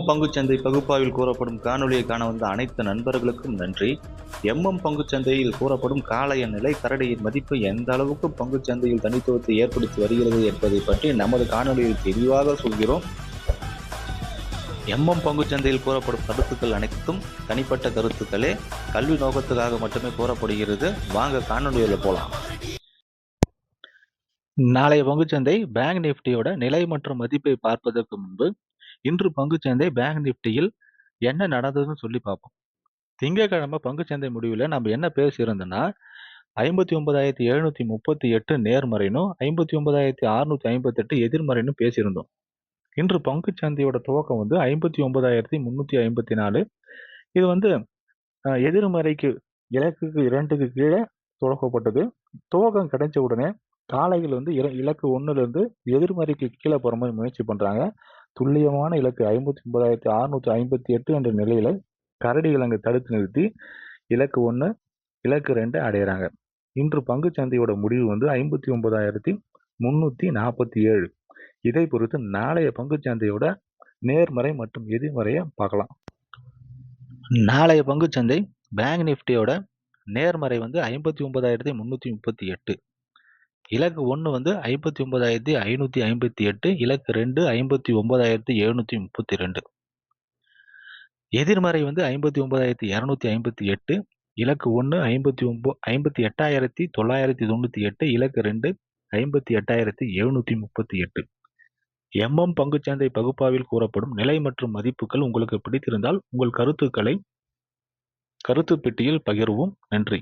பங்குச்சந்தை பகுப்பாய்வில் கூறப்படும் காணொலியை காண வந்த அனைத்து நண்பர்களுக்கும் நன்றி. பங்குச்சந்தையில் கூறப்படும் காளைய நிலை கரடியின் மதிப்பு எந்த அளவுக்கு பங்குச்சந்தையில் தனித்துவத்தை ஏற்படுத்தி வருகிறது என்பதை பற்றி நமது காணொலியில் தெளிவாக சொல்கிறோம். பங்குச்சந்தையில் கூறப்படும் கருத்துக்கள் அனைத்தும் தனிப்பட்ட கருத்துக்களே, கல்வி நோக்கத்துக்காக மட்டுமே கூறப்படுகிறது. வாங்க காணொலியில் போலாம். நாளைய பங்குச்சந்தை பேங்க் நிஃப்டியோட நிலை மற்றும் மதிப்பை பார்ப்பதற்கு முன்பு இன்று பங்குச்சந்தை பேங்க் நிஃப்டியில் என்ன நடந்ததுன்னு சொல்லி பார்ப்போம். திங்கட்கிழமை பங்குச்சந்தை முடிவில் நம்ம என்ன பேசியிருந்தோம்னா 59,738 நேர்மறைனும் 59,658 எதிர்மறைனும் பேசியிருந்தோம். இன்று பங்குச்சந்தையோட துவக்கம் 59,354. இது எதிர்மறைக்கு இலக்குக்கு 2க்கு கீழே துவக்கப்பட்டது. துவக்கம் கிடைச்ச உடனே காலையில் இலக்கு 1லேருந்து எதிர்மறைக்கு கீழே போகிற மாதிரி முயற்சி பண்ணுறாங்க. துல்லியமான இலக்கு 59,658 என்ற நிலையில கரடிகள் அங்கு தடுத்து நிறுத்தி இலக்கு 1, இலக்கு 2 அடையிறாங்க. இன்று பங்குச்சந்தையோட முடிவு 59,347. இதை பொறுத்து நாளைய பங்குச்சந்தையோட நேர்மறை மற்றும் எதிர்மறையை பார்க்கலாம். நாளைய பங்குச்சந்தை பேங்க் நிஃப்டியோட நேர்மறை 59,338. இலக்கு 1 59,558, இலக்கு 2 59,732. எதிர்மறை 59,258, இலக்கு 1 58,998, இலக்கு 2 58,738. பங்குச்சந்தை பகுப்பாய்வில் கூறப்படும் நிலை மற்றும் மதிப்புகள் உங்களுக்கு பிடித்திருந்தால் உங்கள் கருத்துக்களை கருத்து பெட்டியில் பகிர்வோம். நன்றி.